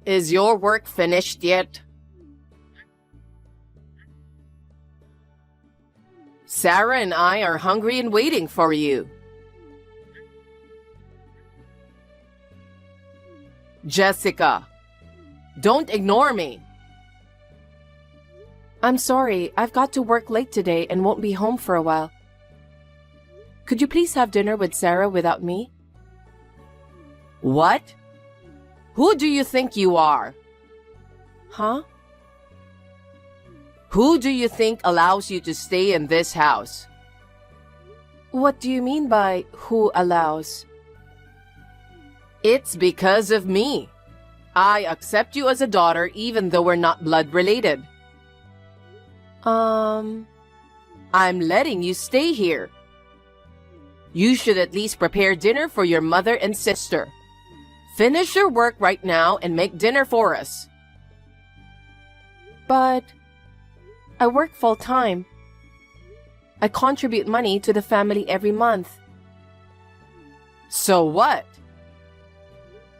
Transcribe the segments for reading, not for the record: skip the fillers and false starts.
Is your work finished yet? Sarah and I are hungry and waiting for you. Jessica, don't ignore me. I'm sorry, I've got to work late today and won't be home for a while. Could you please have dinner with Sarah without me? What? Who do you think you are? Huh? Who do you think allows you to stay in this house? What do you mean by who allows? It's because of me. I accept you as a daughter even though we're not blood related. I'm letting you stay here. You should at least prepare dinner for your mother and sister. Finish your work right now and make dinner for us. But I work full-time. I contribute money to the family every month. So what?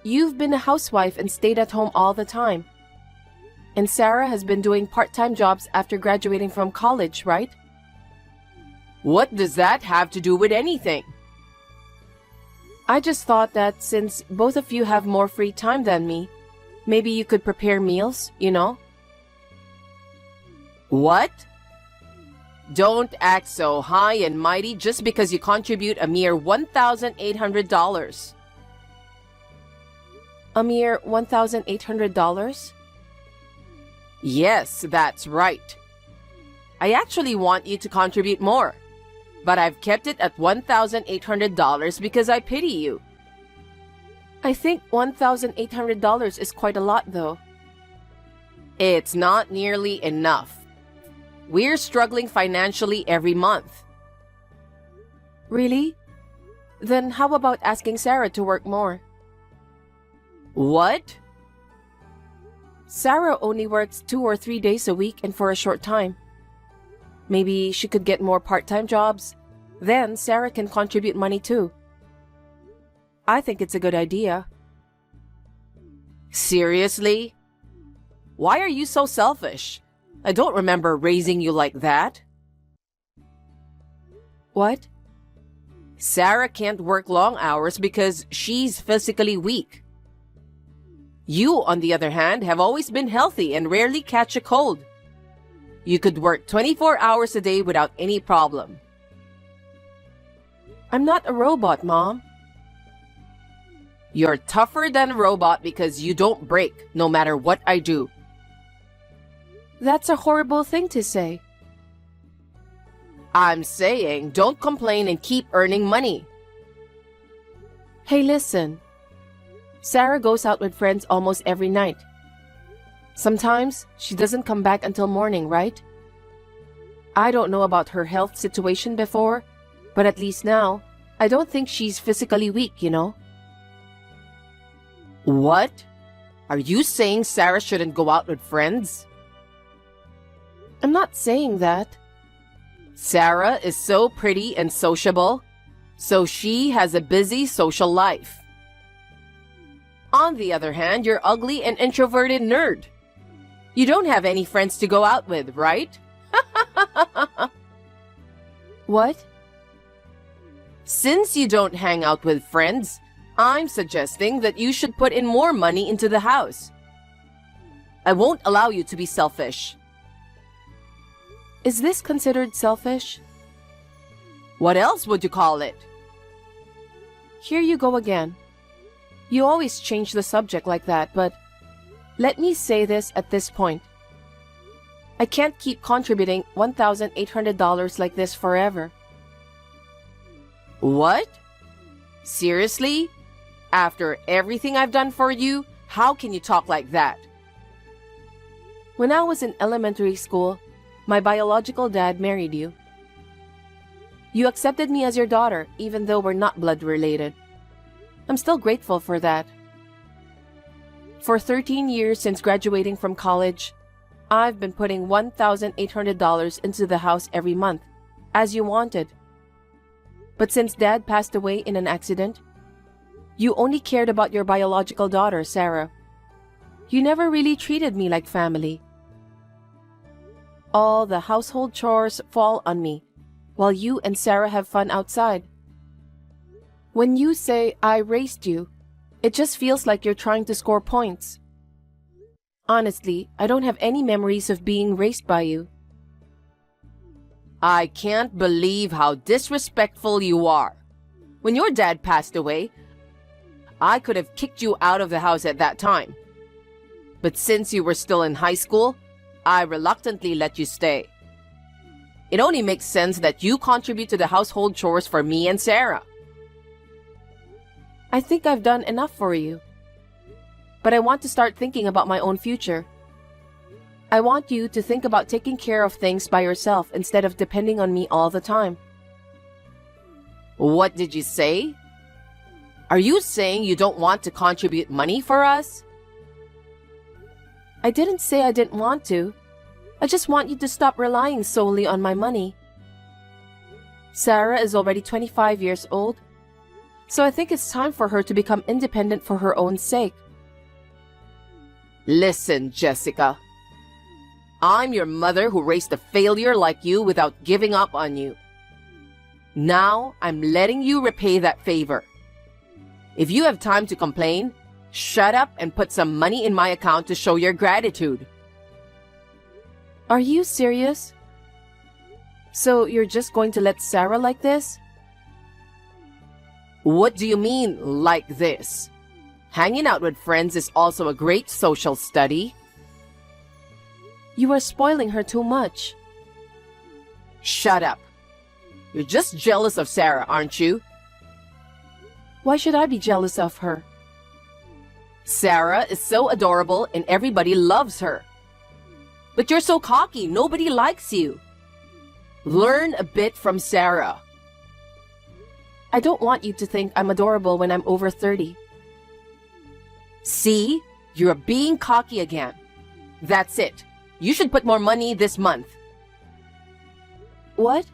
You've been a housewife and stayed at home all the time. And Sarah has been doing part-time jobs after graduating from college, right? What does that have to do with anything? I just thought that since both of you have more free time than me, maybe you could prepare meals, you know? What? Don't act so high and mighty just because you contribute a mere $1,800. A mere $1,800? Yes, that's right. I actually want you to contribute more, but I've kept it at $1,800 because I pity you. I think $1,800 is quite a lot, though. It's not nearly enough. We're struggling financially every month. Really? Then how about asking Sarah to work more? What? Sarah only works 2 or 3 days a week and for a short time. Maybe she could get more part-time jobs. Then Sarah can contribute money too. I think it's a good idea. Seriously? Why are you so selfish? I don't remember raising you like that. What? Sarah can't work long hours because she's physically weak. You, on the other hand, have always been healthy and rarely catch a cold. You could work 24 hours a day without any problem. I'm not a robot, Mom. You're tougher than a robot because you don't break, no matter what I do. That's a horrible thing to say. I'm saying don't complain and keep earning money. Hey, listen. Sarah goes out with friends almost every night. Sometimes she doesn't come back until morning, right? I don't know about her health situation before, but at least now, I don't think she's physically weak, you know? What? Are you saying Sarah shouldn't go out with friends? I'm not saying that. Sarah is so pretty and sociable, so she has a busy social life. On the other hand, you're ugly and introverted nerd. You don't have any friends to go out with, right? What? Since you don't hang out with friends, I'm suggesting that you should put in more money into the house. I won't allow you to be selfish. Is this considered selfish? What else would you call it? Here you go again. You always change the subject like that, but let me say this at this point. I can't keep contributing $1,800 like this forever. What? Seriously? After everything I've done for you, how can you talk like that? When I was in elementary school, my biological dad married you. You accepted me as your daughter, even though we're not blood related. I'm still grateful for that. For 13 years since graduating from college, I've been putting $1,800 into the house every month, as you wanted. But since Dad passed away in an accident, you only cared about your biological daughter, Sarah. You never really treated me like family. All the household chores fall on me, while you and Sarah have fun outside. When you say I raised you, it just feels like you're trying to score points. Honestly, I don't have any memories of being raised by you. I can't believe how disrespectful you are. When your dad passed away, I could have kicked you out of the house at that time. But since you were still in high school, I reluctantly let you stay. It only makes sense that you contribute to the household chores for me and Sarah. I think I've done enough for you. But I want to start thinking about my own future. I want you to think about taking care of things by yourself instead of depending on me all the time. What did you say? Are you saying you don't want to contribute money for us? I didn't say I didn't want to. I just want you to stop relying solely on my money. Sarah is already 25 years old, so I think it's time for her to become independent for her own sake. Listen, Jessica. I'm your mother who raised a failure like you without giving up on you. Now I'm letting you repay that favor. If you have time to complain, shut up and put some money in my account to show your gratitude. Are you serious? So you're just going to let Sarah like this? What do you mean, like this? Hanging out with friends is also a great social study. You are spoiling her too much. Shut up. You're just jealous of Sarah, aren't you? Why should I be jealous of her? Sarah is so adorable and everybody loves her. But you're so cocky, nobody likes you. Learn a bit from Sarah. I don't want you to think I'm adorable when I'm over 30. See? You're being cocky again. That's it. You should put more money this month. What?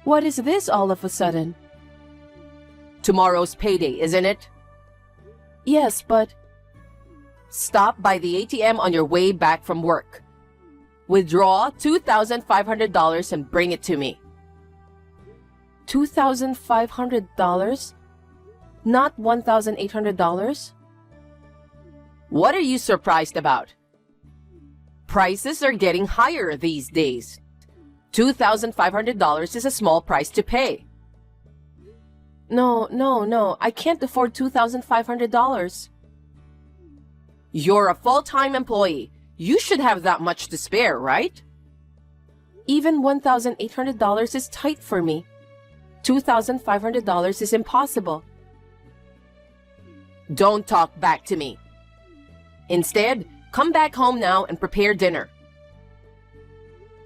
What is this all of a sudden? Tomorrow's payday, isn't it? Yes, but... Stop by the ATM on your way back from work. Withdraw $2,500 and bring it to me. $2,500? Not $1,800? What are you surprised about? Prices are getting higher these days. $2,500 is a small price to pay. No. I can't afford $2,500. You're a full-time employee. You should have that much to spare, right? Even $1,800 is tight for me. $2,500 is impossible. Don't talk back to me. Instead, come back home now and prepare dinner.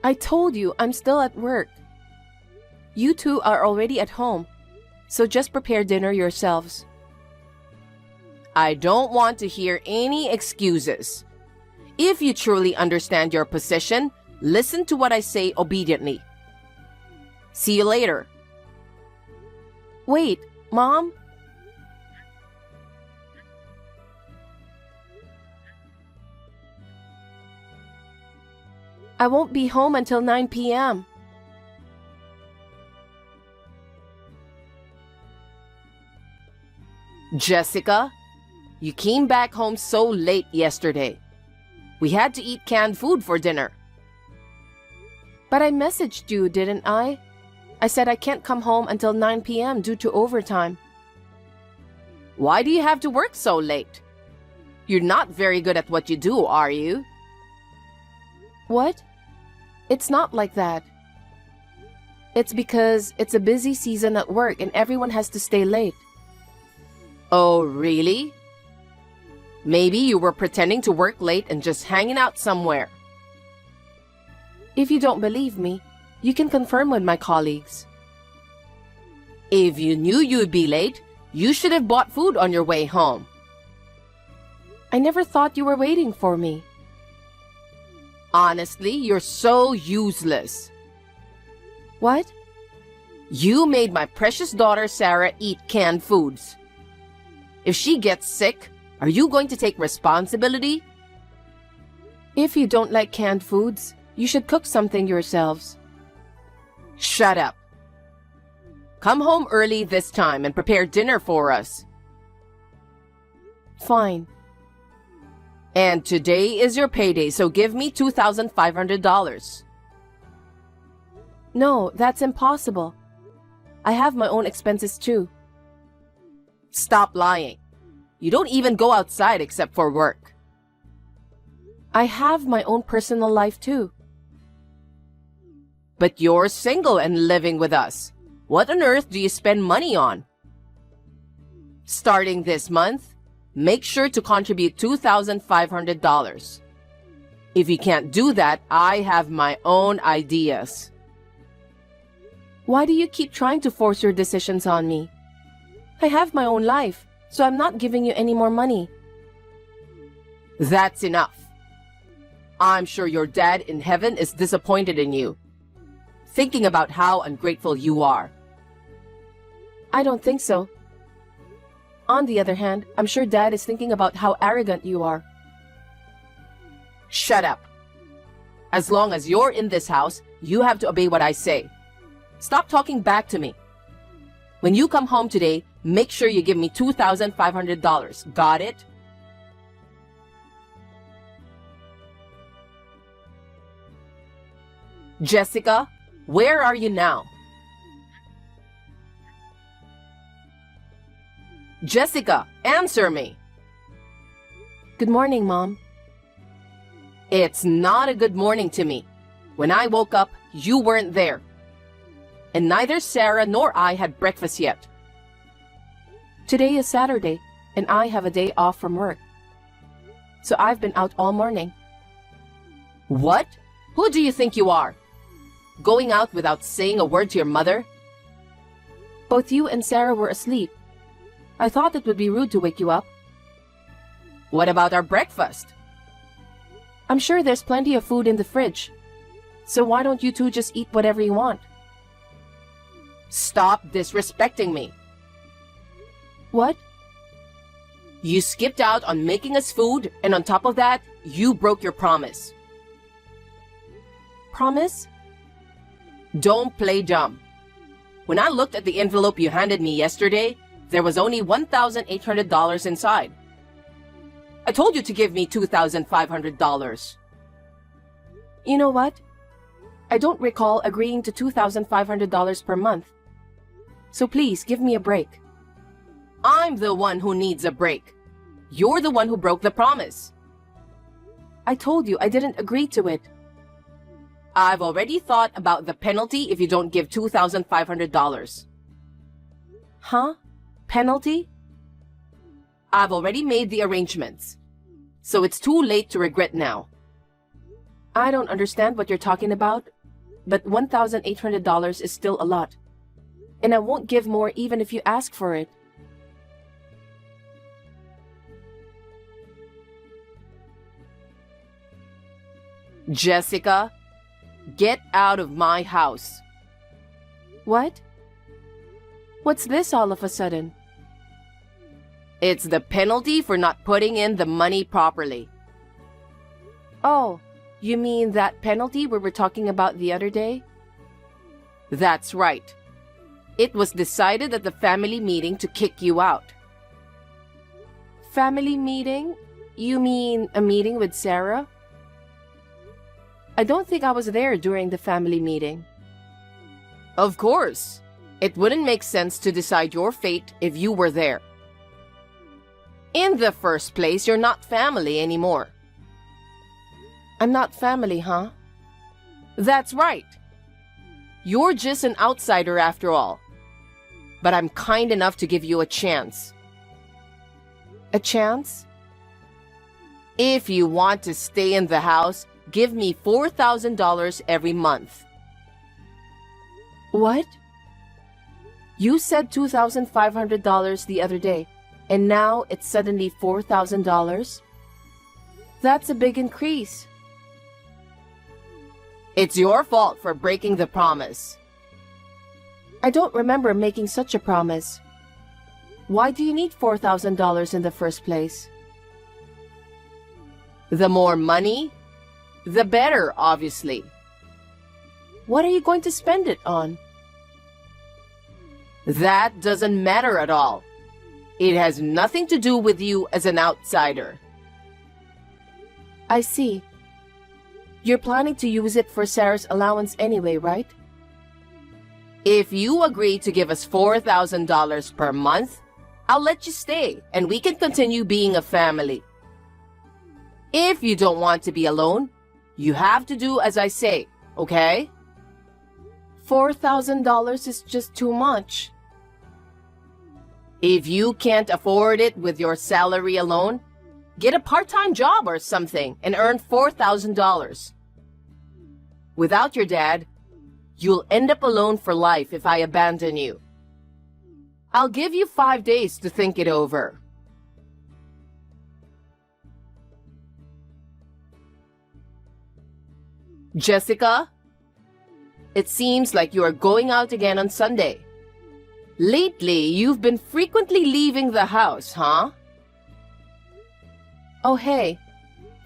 I told you I'm still at work. You two are already at home, so just prepare dinner yourselves. I don't want to hear any excuses. If you truly understand your position, listen to what I say obediently. See you later. Wait, Mom? I won't be home until 9 p.m. Jessica, you came back home so late yesterday. We had to eat canned food for dinner. But I messaged you, didn't I? I said I can't come home until 9 p.m. due to overtime. Why do you have to work so late? You're not very good at what you do, are you? What? It's not like that. It's because it's a busy season at work and everyone has to stay late. Oh, really? Maybe you were pretending to work late and just hanging out somewhere. If you don't believe me, you can confirm with my colleagues. If you knew you'd be late, you should have bought food on your way home. I never thought you were waiting for me. Honestly, you're so useless. What? You made my precious daughter Sarah eat canned foods. If she gets sick, are you going to take responsibility? If you don't like canned foods, you should cook something yourselves. Shut up. Come home early this time and prepare dinner for us. Fine. And today is your payday, so give me $2,500. No, that's impossible. I have my own expenses too. Stop lying. You don't even go outside except for work. I have my own personal life too. But you're single and living with us. What on earth do you spend money on? Starting this month, make sure to contribute $2,500. If you can't do that, I have my own ideas. Why do you keep trying to force your decisions on me? I have my own life, so I'm not giving you any more money. That's enough. I'm sure your dad in heaven is disappointed in you, thinking about how ungrateful you are. I don't think so. On the other hand, I'm sure Dad is thinking about how arrogant you are. Shut up. As long as you're in this house, you have to obey what I say. Stop talking back to me. When you come home today, make sure you give me $2,500. Got it? Jessica, where are you now? Jessica, answer me. Good morning, Mom. It's not a good morning to me. When I woke up, you weren't there. And neither Sarah nor I had breakfast yet. Today is Saturday, and I have a day off from work. So I've been out all morning. What? Who do you think you are? Going out without saying a word to your mother? Both you and Sarah were asleep. I thought it would be rude to wake you up. What about our breakfast? I'm sure there's plenty of food in the fridge. So why don't you two just eat whatever you want? Stop disrespecting me. What? You skipped out on making us food, and on top of that, you broke your promise. Promise? Don't play dumb. When I looked at the envelope you handed me yesterday, there was only $1,800 inside. I told you to give me $2,500. You know what? I don't recall agreeing to $2,500 per month. So please, give me a break. I'm the one who needs a break. You're the one who broke the promise. I told you I didn't agree to it. I've already thought about the penalty if you don't give $2,500. Huh? Penalty? I've already made the arrangements. So it's too late to regret now. I don't understand what you're talking about, but $1,800 is still a lot. And I won't give more even if you ask for it. Jessica, get out of my house. What? What's this all of a sudden? It's the penalty for not putting in the money properly. Oh, you mean that penalty we were talking about the other day? That's right. It was decided at the family meeting to kick you out. Family meeting? You mean a meeting with Sarah? I don't think I was there during the family meeting. Of course. It wouldn't make sense to decide your fate if you were there. In the first place, you're not family anymore. I'm not family, huh? That's right. You're just an outsider after all. But I'm kind enough to give you a chance. A chance? If you want to stay in the house, give me $4,000 every month. What? You said $2,500 the other day, and now it's suddenly $4,000? That's a big increase. It's your fault for breaking the promise. I don't remember making such a promise. Why do you need $4,000 in the first place? The more money, the better, obviously. What are you going to spend it on? That doesn't matter at all. It has nothing to do with you as an outsider. I see. You're planning to use it for Sarah's allowance anyway, right? If you agree to give us $4,000 per month, I'll let you stay and we can continue being a family. If you don't want to be alone, you have to do as I say, okay? $4,000 is just too much. If you can't afford it with your salary alone, get a part-time job or something and earn $4,000. Without your dad, you'll end up alone for life if I abandon you. I'll give you 5 days to think it over. Jessica, it seems like you are going out again on Sunday. Lately, you've been frequently leaving the house, huh? Oh, hey.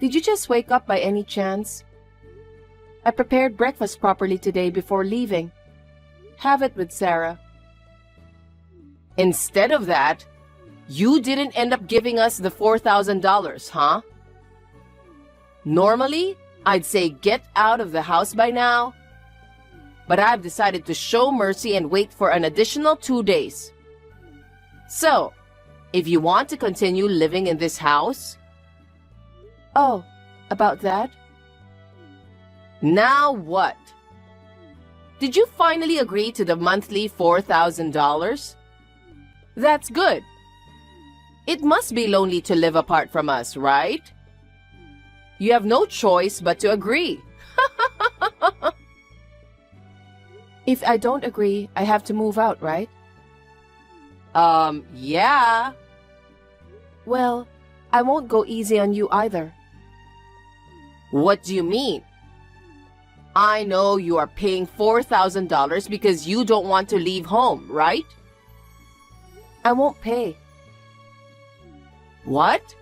Did you just wake up by any chance? I prepared breakfast properly today before leaving. Have it with Sarah. Instead of that, you didn't end up giving us the $4,000, huh? Normally, I'd say get out of the house by now, but I've decided to show mercy and wait for an additional 2 days. So, if you want to continue living in this house... Oh, about that? Now what? Did you finally agree to the monthly $4,000? That's good. It must be lonely to live apart from us, right? You have no choice but to agree. If I don't agree, I have to move out, right? Yeah. Well, I won't go easy on you either. What do you mean? I know you are paying $4,000 because you don't want to leave home, right? I won't pay. What?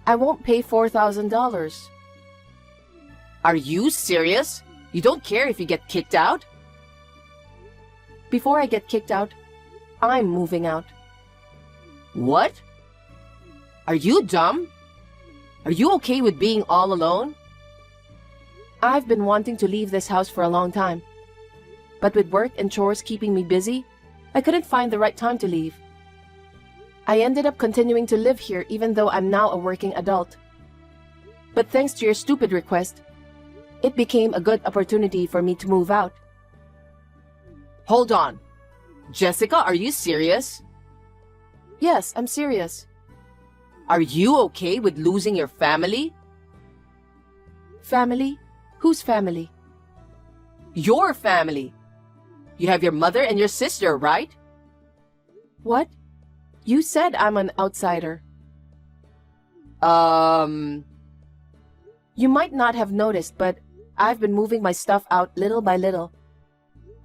I won't pay $4,000. Are you serious? You don't care if you get kicked out? Before I get kicked out, I'm moving out. What? Are you dumb? Are you okay with being all alone? I've been wanting to leave this house for a long time. But with work and chores keeping me busy, I couldn't find the right time to leave. I ended up continuing to live here even though I'm now a working adult. But thanks to your stupid request, it became a good opportunity for me to move out. Hold on. Jessica, are you serious? Yes, I'm serious. Are you okay with losing your family? Family? Whose family? Your family. You have your mother and your sister, right? What? You said I'm an outsider. You You might not have noticed, but I've been moving my stuff out little by little.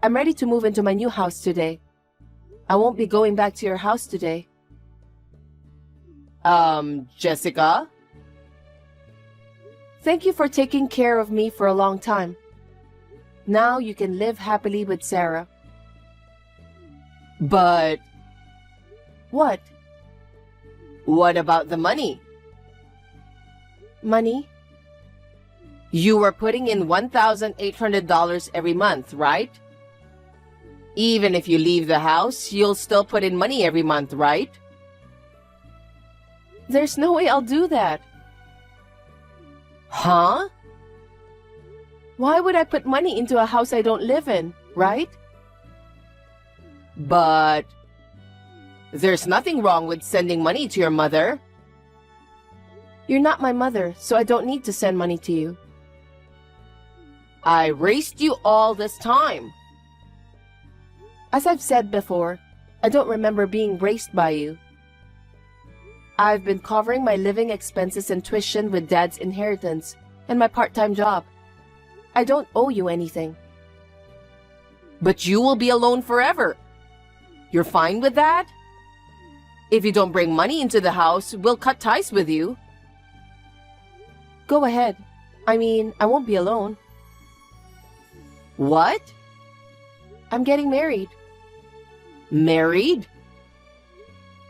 I'm ready to move into my new house today. I won't be going back to your house today. Jessica? Thank you for taking care of me for a long time. Now you can live happily with Sarah. But What? what about the money? Money? You were putting in $1,800 every month, right? Even if you leave the house, you'll still put in money every month, right? There's no way I'll do that. Huh? Why would I put money into a house I don't live in, right? But there's nothing wrong with sending money to your mother. You're not my mother, so I don't need to send money to you. I raised you all this time. As I've said before, I don't remember being raised by you. I've been covering my living expenses and tuition with Dad's inheritance and my part-time job. I don't owe you anything. But you will be alone forever. You're fine with that? If you don't bring money into the house, we'll cut ties with you. Go ahead. I mean, I won't be alone. What? I'm getting married. Married?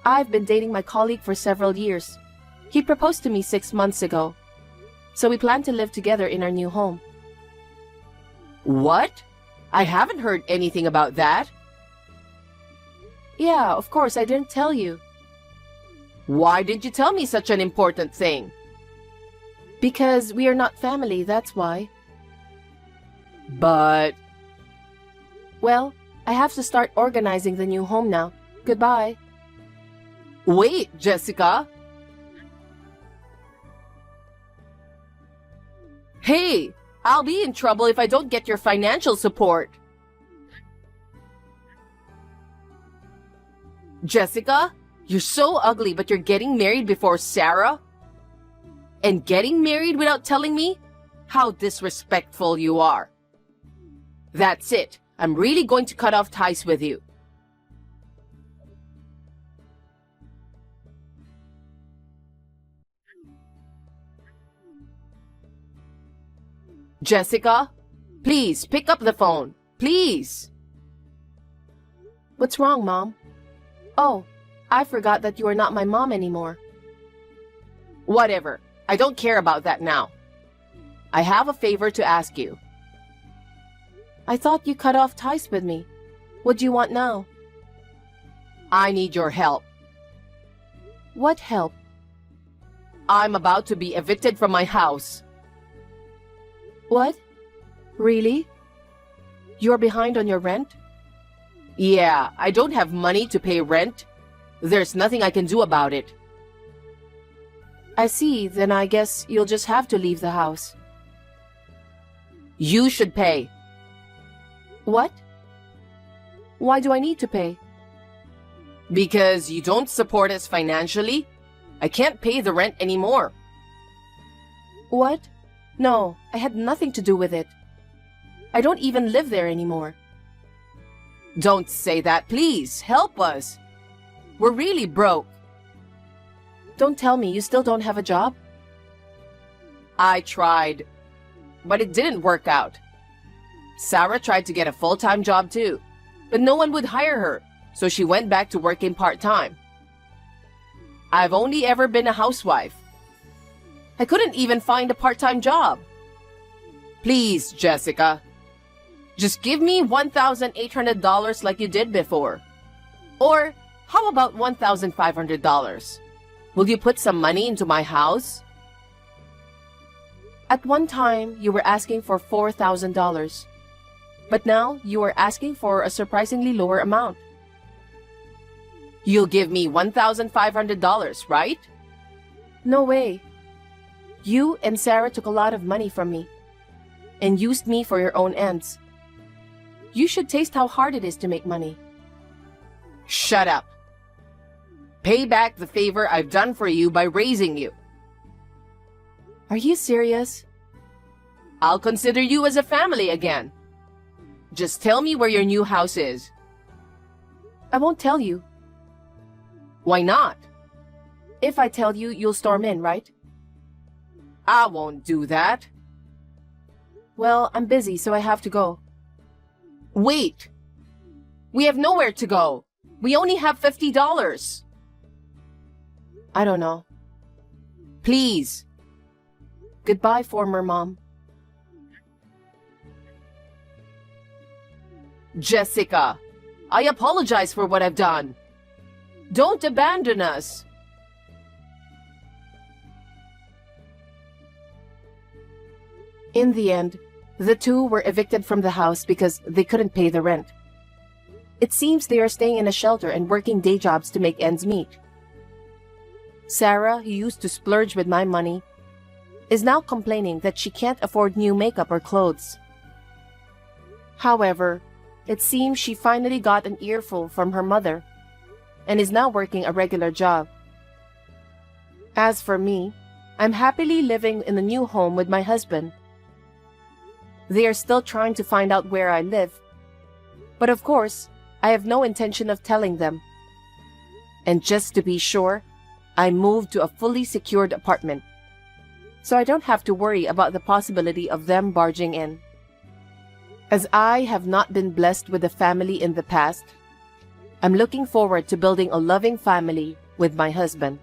I've been dating my colleague for several years. He proposed to me 6 months ago. So we plan to live together in our new home. What? I haven't heard anything about that. Yeah, of course, I didn't tell you. Why didn't you tell me such an important thing? Because we are not family, that's why. But... Well, I have to start organizing the new home now. Goodbye. Wait, Jessica. Hey, I'll be in trouble if I don't get your financial support. Jessica, you're so ugly, but you're getting married before Sarah? And getting married without telling me? How disrespectful you are. That's it. I'm really going to cut off ties with you. Jessica, please pick up the phone. Please. What's wrong, Mom? Oh, I forgot that you are not my mom anymore. Whatever. I don't care about that now. I have a favor to ask you. I thought you cut off ties with me. What do you want now? I need your help. What help? I'm about to be evicted from my house. What? Really? You're behind on your rent? Yeah, I don't have money to pay rent. There's nothing I can do about it. I see, then I guess you'll just have to leave the house. You should pay. What? Why do I need to pay? Because you don't support us financially. I can't pay the rent anymore. What? No, I had nothing to do with it. I don't even live there anymore. Don't say that, please. Help us. We're really broke. Don't tell me you still don't have a job? I tried, but it didn't work out. Sarah tried to get a full-time job too, but no one would hire her, so she went back to working part-time. I've only ever been a housewife. I couldn't even find a part-time job. Please, Jessica. Just give me $1,800 like you did before. Or how about $1,500? Will you put some money into my house? At one time, you were asking for $4,000. But now, you are asking for a surprisingly lower amount. You'll give me $1,500, right? No way. You and Sarah took a lot of money from me and used me for your own ends. You should taste how hard it is to make money. Shut up. Pay back the favor I've done for you by raising you. Are you serious? I'll consider you as a family again. Just tell me where your new house is. I won't tell you. Why not? If I tell you, you'll storm in, right? I won't do that. Well, I'm busy, so I have to go. Wait. We have nowhere to go. We only have $50. I don't know. Please. Goodbye, former mom. Jessica, I apologize for what I've done. Don't abandon us. In the end, the two were evicted from the house because they couldn't pay the rent. It seems they are staying in a shelter and working day jobs to make ends meet. Sarah, who used to splurge with my money, is now complaining that she can't afford new makeup or clothes. However, it seems she finally got an earful from her mother and is now working a regular job. As for me, I'm happily living in the new home with my husband. They are still trying to find out where I live, but of course, I have no intention of telling them. And just to be sure, I moved to a fully secured apartment. so I don't have to worry about the possibility of them barging in. As I have not been blessed with a family in the past, I'm looking forward to building a loving family with my husband.